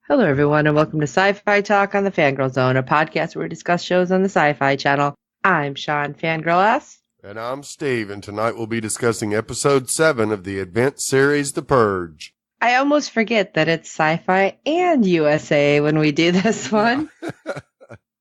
Hello, everyone, and welcome to SyFy Talk on the Fangirl Zone, a podcast where we discuss shows on the SyFy channel. I'm Sean, Fangirl S. And I'm Steve, and tonight we'll be discussing episode 7 of the event series, The Purge. I almost forget that it's SyFy and USA when we do this one. Yeah.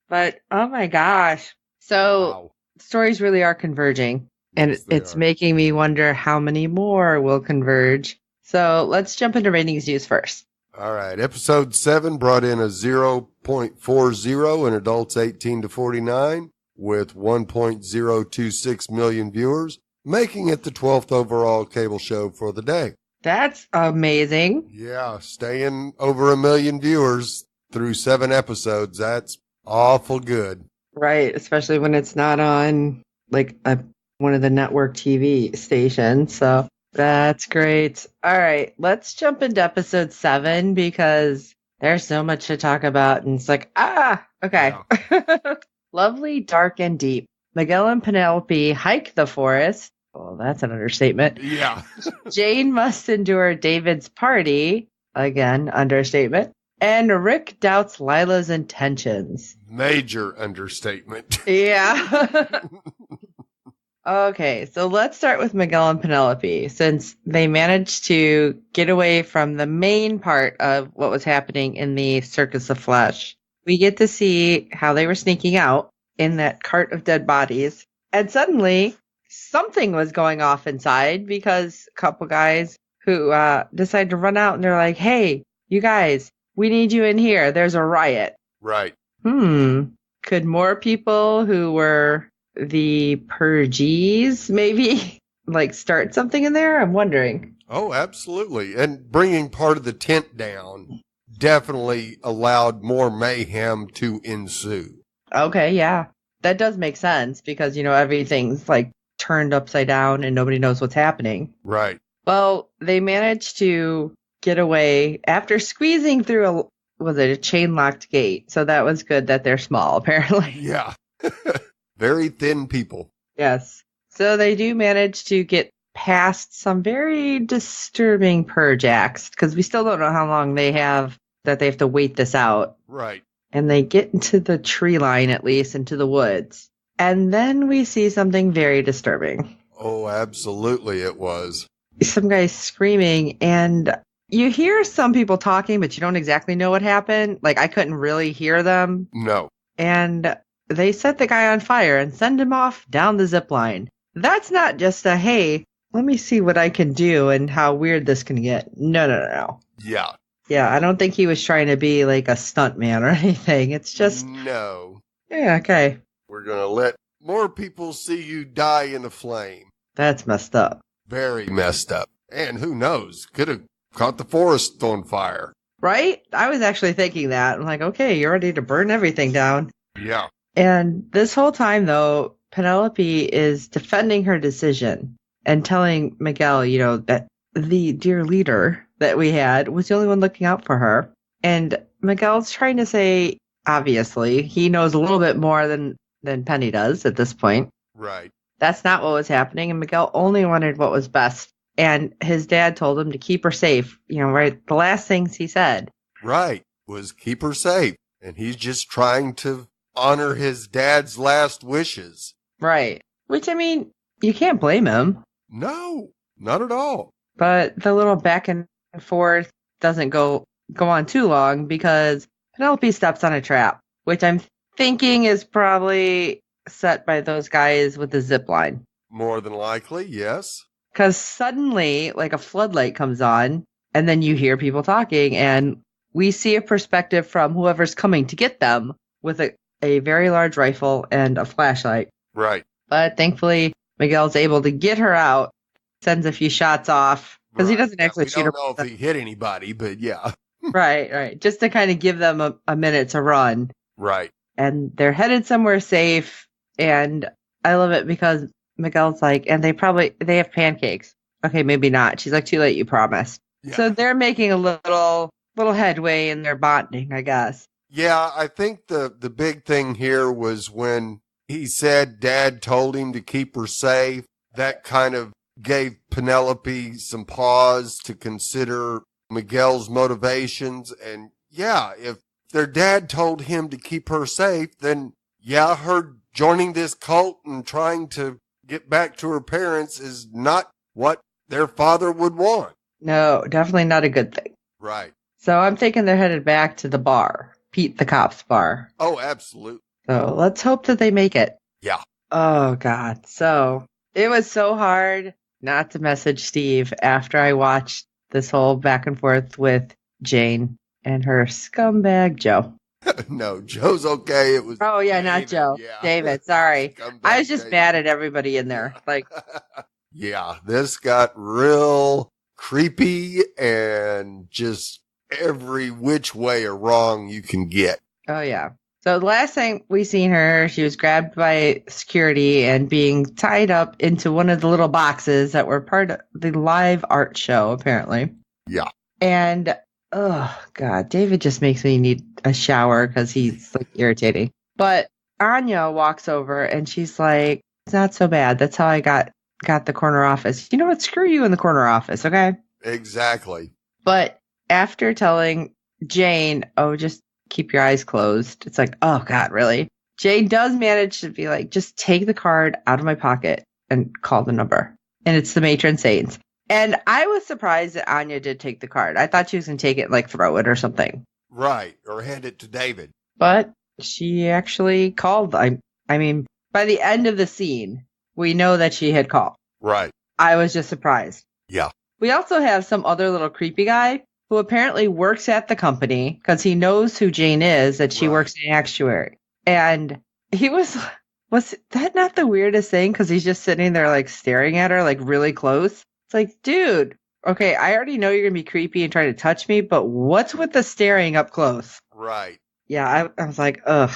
But, oh my gosh. So, Wow. stories really are converging, and Yes, they it's are. making me wonder how many more will converge. So, let's jump into ratings news first. All right, episode 7 brought in a 0.40 in adults 18 to 49 with 1.026 million viewers, making it the 12th overall cable show for the day. That's amazing. Yeah, staying over 1 million viewers through 7 episodes. That's awful good. Right, especially when it's not on like one of the network TV stations. So that's great. All right, let's jump into episode 7 because there's so much to talk about. And it's like, okay. Yeah. Lovely, dark, and deep. Miguel and Penelope hike the forest. Oh, that's an understatement. Yeah. Jane must endure David's party. Again, understatement. And Rick doubts Lila's intentions. Major understatement. Yeah. Okay, so let's start with Miguel and Penelope, since they managed to get away from the main part of what was happening in the Circus of Flesh. We get to see how they were sneaking out in that cart of dead bodies, and suddenly something was going off inside because a couple guys who decided to run out and they're like, "Hey, you guys, we need you in here. There's a riot." Right. Could more people who were the Purges maybe like start something in there? I'm wondering. Oh, absolutely. And bringing part of the tent down definitely allowed more mayhem to ensue. Okay, yeah. That does make sense because, everything's like turned upside down and nobody knows what's happening. Right. Well, they managed to get away after squeezing through a chain locked gate. So that was good that they're small, apparently. Yeah. Very thin people. Yes. So they do manage to get past some very disturbing purge acts because we still don't know how long they have to wait this out. Right. And they get into the tree line, at least, into the woods. And then we see something very disturbing. Oh, absolutely it was. Some guys screaming, and you hear some people talking, but you don't exactly know what happened. Like, I couldn't really hear them. No. And they set the guy on fire and send him off down the zip line. That's not just a, hey, let me see what I can do and how weird this can get. No. Yeah. Yeah, I don't think he was trying to be like a stuntman or anything. It's just, No. yeah, okay. We're going to let more people see you die in a flame. That's messed up. Very messed up. And who knows? Could have caught the forest on fire. Right? I was actually thinking that. I'm like, okay, you're ready to burn everything down. Yeah. And this whole time, though, Penelope is defending her decision and telling Miguel, that the dear leader that we had was the only one looking out for her. And Miguel's trying to say, obviously, he knows a little bit more than Penny does at this point. Right. That's not what was happening. And Miguel only wanted what was best. And his dad told him to keep her safe. Right? The last things he said. Right. Was keep her safe. And he's just trying to honor his dad's last wishes. Right. Which, you can't blame him. No, not at all. But the little back and forth doesn't go on too long because Penelope steps on a trap, which I'm thinking is probably set by those guys with the zip line. More than likely, yes. Because suddenly, like a floodlight comes on, and then you hear people talking, and we see a perspective from whoever's coming to get them with a very large rifle and a flashlight. Right. But thankfully, Miguel's able to get her out, sends a few shots off, because he doesn't actually shoot her. We don't know if he hit anybody, but yeah. Right. Just to kind of give them a minute to run. Right. And they're headed somewhere safe. And I love it because Miguel's like, and they have pancakes. Okay, maybe not. She's like, too late, you promised. Yeah. So they're making a little headway in their bonding, I guess. Yeah, I think the big thing here was when he said Dad told him to keep her safe. That kind of gave Penelope some pause to consider Miguel's motivations. And yeah, if their dad told him to keep her safe, then yeah, her joining this cult and trying to get back to her parents is not what their father would want. No, definitely not a good thing. Right. So I'm thinking they're headed back to the bar, Pete the Cop's bar. Oh, absolutely. So let's hope that they make it. Yeah. Oh, God. So it was so hard not to message Steve after I watched this whole back and forth with Jane and her scumbag Joe. No, Joe's okay. It was. Oh, yeah, David. not Joe. Yeah. David, sorry. Scumbag I was just David. mad at everybody in there. Like, yeah, this got real creepy and just every which way or wrong you can get. oh, yeah. So the last time we seen her, she was grabbed by security and being tied up into one of the little boxes that were part of the live art show, apparently. Yeah. And, oh, God, David just makes me need a shower because he's, like, irritating. But Anya walks over and she's like, it's not so bad. That's how I got the corner office. You know what? Screw you in the corner office, okay? Exactly. But after telling Jane, oh, just keep your eyes closed, it's like, oh, God, really? Jane does manage to be like, just take the card out of my pocket and call the number. And it's the matron saints. And I was surprised that Anya did take the card. I thought she was going to take it and, like, throw it or something. Right. Or hand it to David. But she actually called. I mean, by the end of the scene, we know that she had called. Right. I was just surprised. Yeah. We also have some other little creepy guy who apparently works at the company because he knows who Jane is, that she Right. works in actuary. And he was that not the weirdest thing? Because he's just sitting there like staring at her like really close. It's like, dude, okay, I already know you're going to be creepy and trying to touch me, but what's with the staring up close? Right. Yeah, I was like, ugh.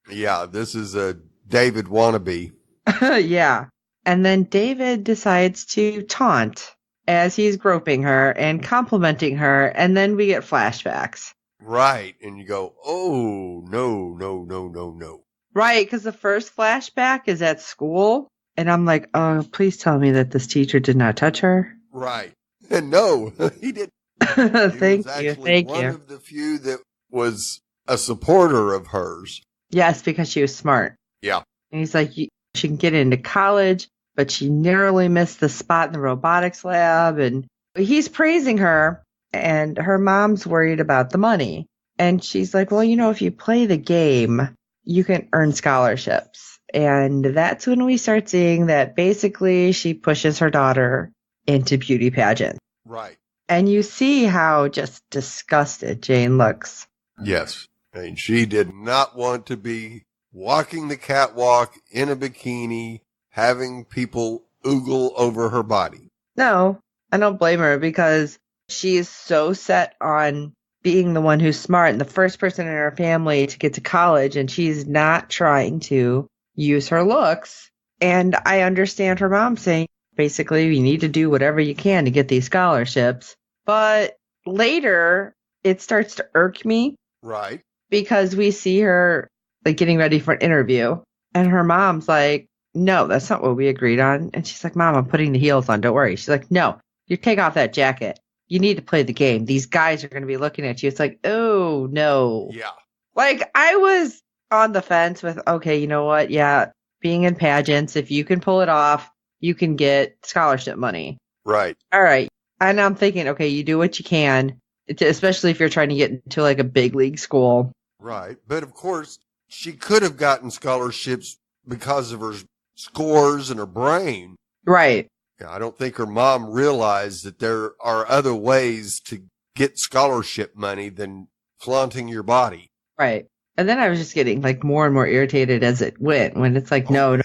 Yeah, this is a David wannabe. Yeah. And then David decides to taunt as he's groping her and complimenting her, and then we get flashbacks. Right. And you go, oh, no, no, no, no, no. Right, because the first flashback is at school, and I'm like, oh, please tell me that this teacher did not touch her. Right. And no, he didn't. Thank was you, actually thank one you. of the few that was a supporter of hers. Yes, because she was smart. Yeah. And he's like, she can get into college, but she narrowly missed the spot in the robotics lab. And he's praising her, and her mom's worried about the money. And she's like, well, you know, if you play the game, you can earn scholarships. And that's when we start seeing that basically she pushes her daughter into beauty pageants. Right. And you see how just disgusted Jane looks. Yes. And she did not want to be walking the catwalk in a bikini, having people oogle over her body. No, I don't blame her because she's so set on being the one who's smart and the first person in her family to get to college, and she's not trying to use her looks. And I understand her mom saying, basically, you need to do whatever you can to get these scholarships. But later, it starts to irk me. Right. Because we see her like getting ready for an interview, and her mom's like, no, that's not what we agreed on. And she's like, Mom, I'm putting the heels on. Don't worry. She's like, no, you take off that jacket. You need to play the game. These guys are going to be looking at you. It's like, oh, no. Yeah. Like, I was on the fence with, okay, you know what? Yeah, being in pageants, if you can pull it off, you can get scholarship money. Right. All right. And I'm thinking, okay, you do what you can, especially if you're trying to get into like a big league school. Right. But of course, she could have gotten scholarships because of her scores and her brain. Right. I don't think her mom realized that there are other ways to get scholarship money than flaunting your body. Right. And then I was just getting like more and more irritated as it went when it's like, no.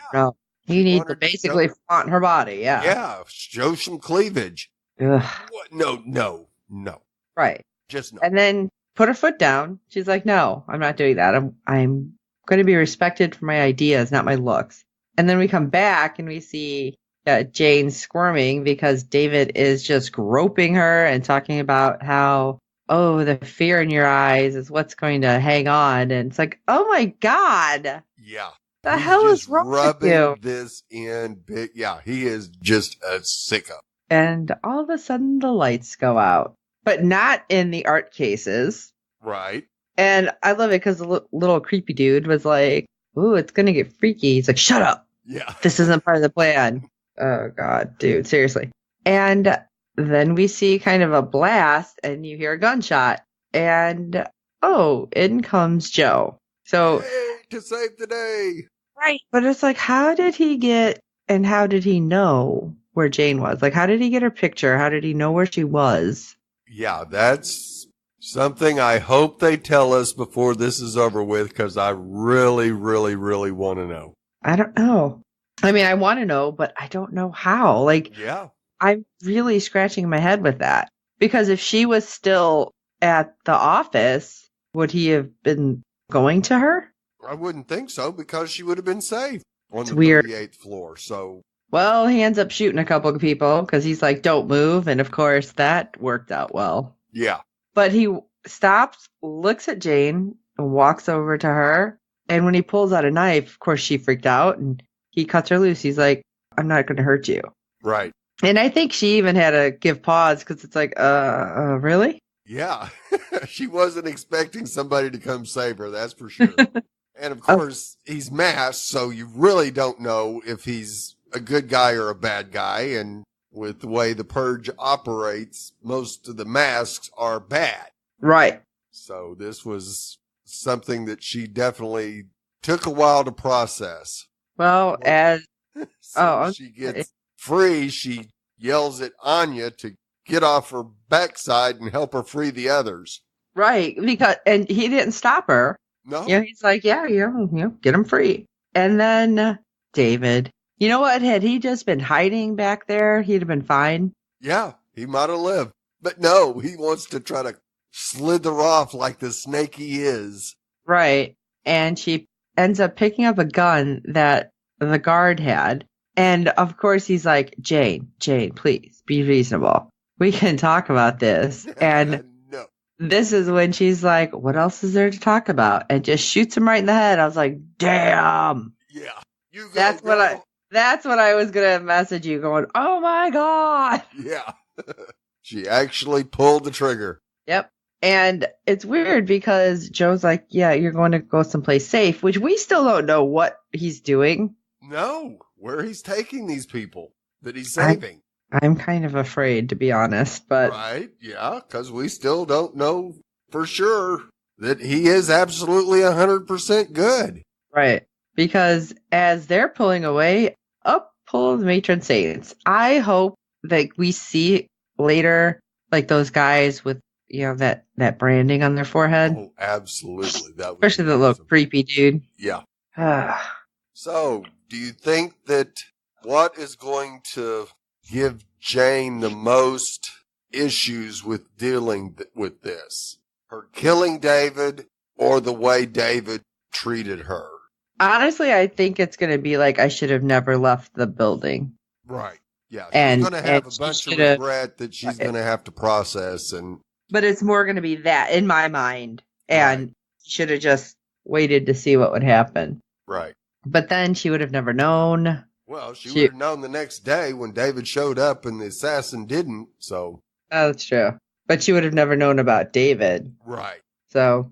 You need to basically flaunt her body. Yeah. Yeah. Show some cleavage. Ugh. What? No. Right. Just no. And then put her foot down. She's like, no, I'm not doing that. I'm going to be respected for my ideas, not my looks. And then we come back and we see Jane squirming because David is just groping her and talking about how, oh, the fear in your eyes is what's going to hang on. And it's like, oh my God. Yeah. The hell is wrong with you? Rubbing this in big. Yeah, he is just a sicko. And all of a sudden the lights go out, but not in the art cases. Right. And I love it because the little creepy dude was like, ooh, it's going to get freaky. He's like, shut up. Yeah. This isn't part of the plan. Oh, God, dude, seriously. And then we see kind of a blast and you hear a gunshot. And, oh, in comes Joe. So, Hey, to save the day. right. But it's like, how did he get and how did he know where Jane was? Like, how did he get her picture? How did he know where she was? Yeah, that's something I hope they tell us before this is over with, because I really, really, really want to know. I don't know. I mean, I want to know, but I don't know how. Like, Yeah. I'm really scratching my head with that. Because if she was still at the office, would he have been going to her? I wouldn't think so, because she would have been safe on It's the weird. 38th floor. So, Well, he ends up shooting a couple of people because he's like, don't move. And of course, that worked out well. yeah. But he stops, looks at Jane, and walks over to her. And when he pulls out a knife, of course, she freaked out and he cuts her loose. He's like, I'm not going to hurt you. Right. And I think she even had to give pause because it's like, really? Yeah. She wasn't expecting somebody to come save her, that's for sure. And of course, he's masked, so you really don't know if he's a good guy or a bad guy. And with the way the Purge operates, most of the masks are bad. Right. So this was something that she definitely took a while to process. Well, as She gets free, she yells at Anya to get off her backside and help her free the others. right, and he didn't stop her. No. He's like, get him free. And then David, you know what? Had he just been hiding back there, he'd have been fine. Yeah, he might have lived. But no, he wants to try to slither off like the snake he is. Right. And she ends up picking up a gun that the guard had. And of course, he's like, Jane, please be reasonable. We can talk about this. And no. This is when she's like, what else is there to talk about? And just shoots him right in the head. I was like, damn. Yeah. You go, That's what I was going to message you going, oh my God. Yeah. She actually pulled the trigger. Yep. And it's weird because Joe's like, yeah, you're going to go someplace safe, which we still don't know what he's doing. No, where he's taking these people that he's saving. I'm kind of afraid, to be honest, but Right, yeah, because we still don't know for sure that he is absolutely 100% good. right. Because as they're pulling away, up pull the matron saints. I hope that we see later, like those guys with, that branding on their forehead. Oh, absolutely. That would Especially the little creepy dude. Yeah. So, do you think that what is going to give Jane the most issues with dealing with this? Her killing David or the way David treated her? Honestly, I think it's going to be like I should have never left the building. Right. Yeah. And she's going to have a she bunch of should've- regret that she's going to have to process. But it's more going to be that in my mind. And she should have just waited to see what would happen. Right. But then she would have never known. Well, she would have known the next day when David showed up and the assassin didn't. So. Oh, that's true. But she would have never known about David. Right. So,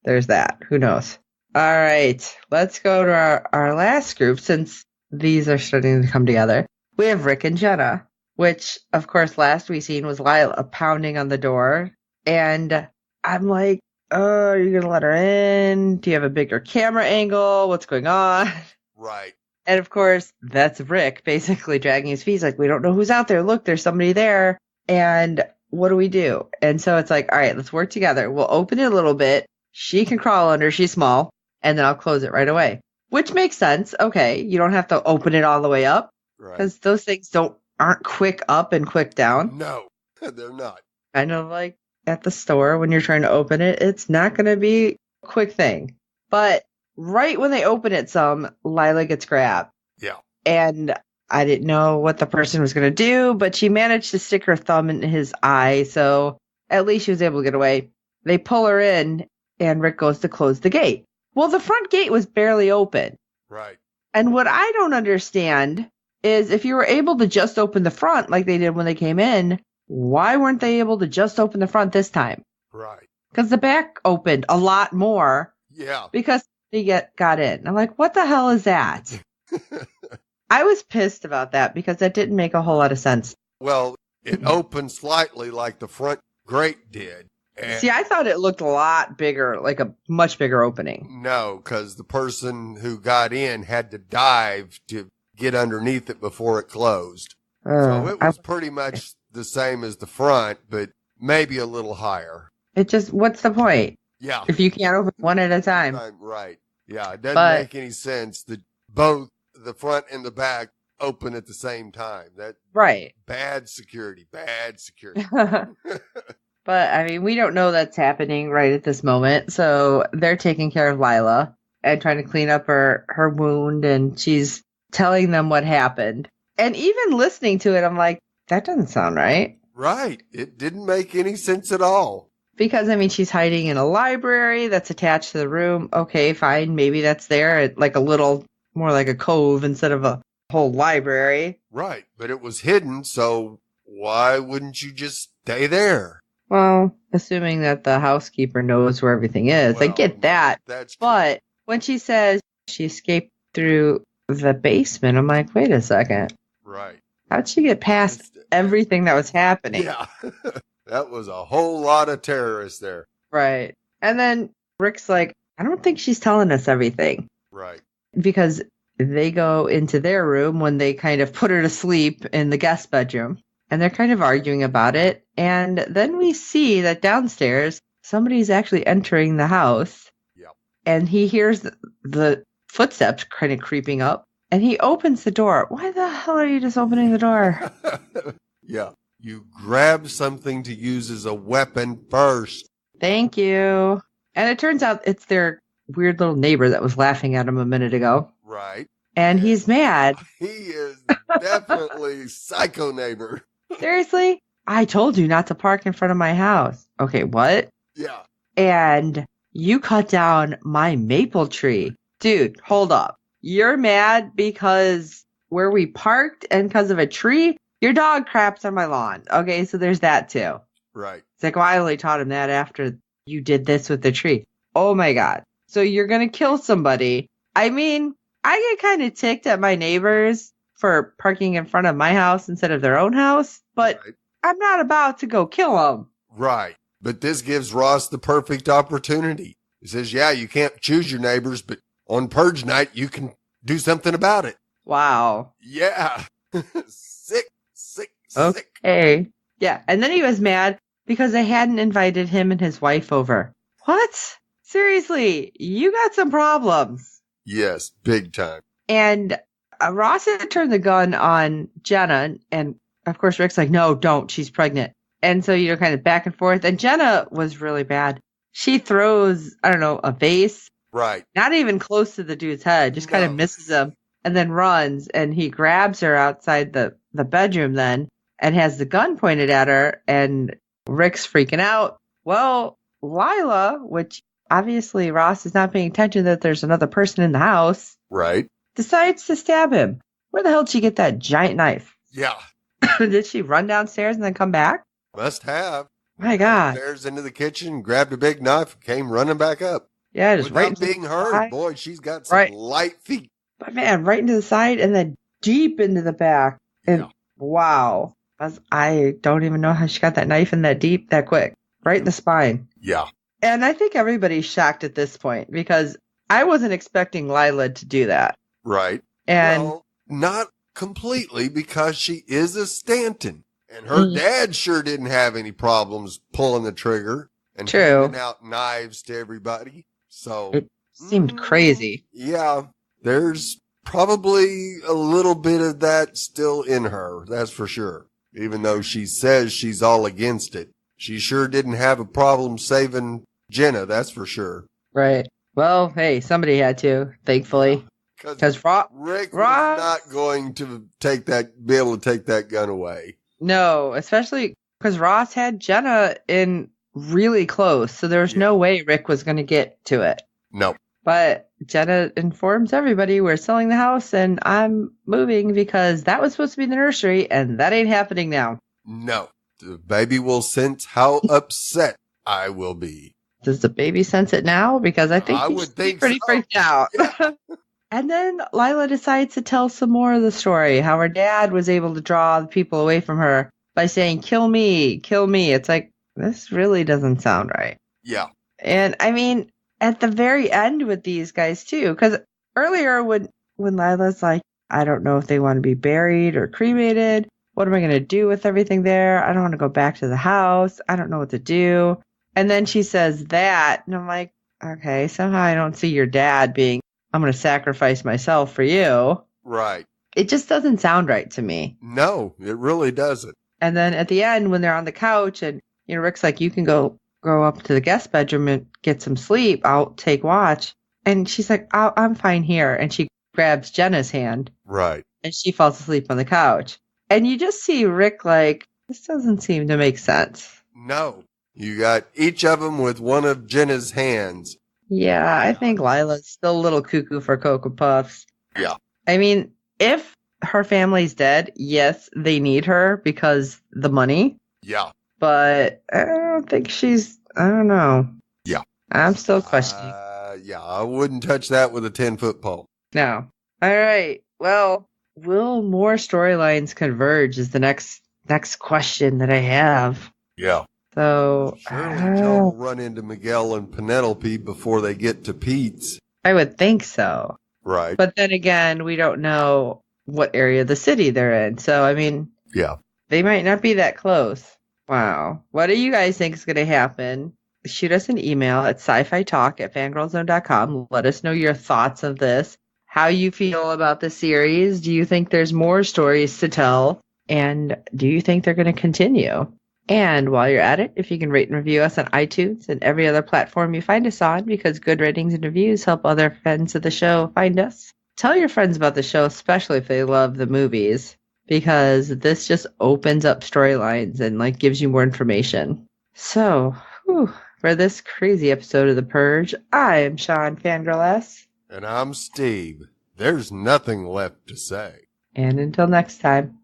there's that. Who knows? All right. Let's go to our last group since these are starting to come together. We have Rick and Jenna, which, of course, last we seen was Lila pounding on the door. And I'm like, oh, are you going to let her in? Do you have a bigger camera angle? What's going on? Right. And, of course, that's Rick basically dragging his feet. He's like, we don't know who's out there. Look, there's somebody there. And what do we do? And so it's like, all right, let's work together. We'll open it a little bit. She can crawl under. She's small. And then I'll close it right away, which makes sense. Okay. You don't have to open it all the way up because those things aren't quick up and quick down. No, they're not. Kind of like at the store when you're trying to open it, it's not going to be a quick thing. But right when they open it Lila gets grabbed. Yeah. And I didn't know what the person was going to do, but she managed to stick her thumb in his eye. So at least she was able to get away. They pull her in and Rick goes to close the gate. Well, the front gate was barely open. Right. And what I don't understand is if you were able to just open the front like they did when they came in, why weren't they able to just open the front this time? Right. because the back opened a lot more Yeah. because he got in. I'm like, what the hell is that? I was pissed about that because that didn't make a whole lot of sense. Well, it opened slightly like the front grate did. And see, I thought it looked a lot bigger, like a much bigger opening. no, because the person who got in had to dive to get underneath it before it closed. So it was pretty much the same as the front, but maybe a little higher. It just, what's the point? Yeah. If you can't open one at a time. Right. Yeah, it doesn't make any sense that both the front and the back open at the same time. That right. Bad security. But, I mean, we don't know that's happening right at this moment. So they're taking care of Lila and trying to clean up her wound. And she's telling them what happened. And even listening to it, I'm like, that doesn't sound right. Right. It didn't make any sense at all. Because, I mean, she's hiding in a library that's attached to the room. Okay, fine. Maybe that's there. Like a little, more like a cove instead of a whole library. Right. But it was hidden. So why wouldn't you just stay there? Well, assuming that the housekeeper knows where everything is. Well, I get that. That's true. But when she says she escaped through the basement, I'm like, wait a second. Right. How'd she get past everything that was happening? Yeah. That was a whole lot of terrorists there. Right. And then Rick's like, I don't think she's telling us everything. Right. Because they go into their room when they kind of put her to sleep in the guest bedroom. And they're kind of arguing about it. And then we see that downstairs, somebody's actually entering the house. Yep. And he hears the footsteps kind of creeping up. And he opens the door. Why the hell are you just opening the door? Yeah. You grab something to use as a weapon first. Thank you. And it turns out it's their weird little neighbor that was laughing at him a minute ago. Right. And he's mad. He is definitely psycho neighbor. Seriously? I told you not to park in front of my house. Okay, what? Yeah. And you cut down my maple tree. Dude, hold up. You're mad because where we parked and because of a tree? Your dog craps on my lawn. Okay, so there's that too. Right. It's like, well, I only taught him that after you did this with the tree. Oh my God. So you're going to kill somebody. I mean, I get kind of ticked at my neighbors for parking in front of my house instead of their own house, but right. I'm not about to go kill them. Right. But this gives Ross the perfect opportunity. He says, yeah, you can't choose your neighbors, but on Purge night, you can do something about it. Wow. Yeah. Sick. Okay. Yeah. And then he was mad because they hadn't invited him and his wife over. What? Seriously, you got some problems. Yes, big time. And Ross had turned the gun on Jenna. And of course, Rick's like, no, don't. She's pregnant. And so, kind of back and forth. And Jenna was really bad. She throws, I don't know, a vase. Right. Not even close to the dude's head. Just kind of misses him and then runs. And he grabs her outside the bedroom then and has the gun pointed at her. And Rick's freaking out. Well, Lila, which obviously Ross is not paying attention that there's another person in the house. Right. Decides to stab him. Where the hell did she get that giant knife? Yeah. Did she run downstairs and then come back? Must have. My God. Downstairs into the kitchen, grabbed a big knife, and came running back up. Yeah, just without right being heard. Boy, she's got some light feet. But man, right into the side and then deep into the back. And wow. I don't even know how she got that knife in that deep, that quick. Right in the spine. Yeah. And I think everybody's shocked at this point because I wasn't expecting Lila to do that. Right. And well, not completely because she is a Stanton. And her dad sure didn't have any problems pulling the trigger and handing out knives to everybody. So it seemed crazy. Yeah. There's probably a little bit of that still in her. That's for sure. Even though she says she's all against it. She sure didn't have a problem saving Jenna. That's for sure. Right. Well, hey, somebody had to, thankfully. Because Rick was not going to be able to take that gun away. No, especially because Ross had Jenna in really close. So there was no way Rick was going to get to it. No. But Jenna informs everybody we're selling the house and I'm moving because that was supposed to be the nursery and that ain't happening now. No. The baby will sense how upset I will be. does the baby sense it now? Because I think I he'd would just be think pretty so. freaked out. And then Lila decides to tell some more of the story, how her dad was able to draw the people away from her by saying, kill me, kill me. It's like, this really doesn't sound right. Yeah. And I mean, at the very end with these guys too, because earlier when Lila's like, I don't know if they want to be buried or cremated. What am I going to do with everything there? I don't want to go back to the house. I don't know what to do. And then she says that, and I'm like, okay, somehow I don't see your dad being, I'm going to sacrifice myself for you. Right. It just doesn't sound right to me. No, it really doesn't. And then at the end, when they're on the couch and, Rick's like, you can go up to the guest bedroom and get some sleep. I'll take watch. And she's like, I'm fine here. And she grabs Jenna's hand. Right. And she falls asleep on the couch. And you just see Rick like, this doesn't seem to make sense. No. You got each of them with one of Jenna's hands. Yeah, I think Lila's still a little cuckoo for Cocoa Puffs. Yeah. I mean, if her family's dead, yes, they need her because the money. Yeah. But I don't think I don't know. Yeah. I'm still questioning. Yeah, I wouldn't touch that with a 10-foot pole. No. All right. Well, will more storylines converge is the next question that I have. Yeah. So Surely Joe will run into Miguel and Penelope before they get to Pete's. I would think so. Right. But then again, we don't know what area of the city they're in. So, I mean, yeah, they might not be that close. Wow. What do you guys think is going to happen? Shoot us an email at sci-fi talk@fangirlzone.com. Let us know your thoughts of this, how you feel about the series. Do you think there's more stories to tell? And do you think they're going to continue? And while you're at it, if you can rate and review us on iTunes and every other platform you find us on, because good ratings and reviews help other fans of the show find us. Tell your friends about the show, especially if they love the movies, because this just opens up storylines and like gives you more information. So, for this crazy episode of The Purge, I am Sean Fangirl S. And I'm Steve. There's nothing left to say. And until next time.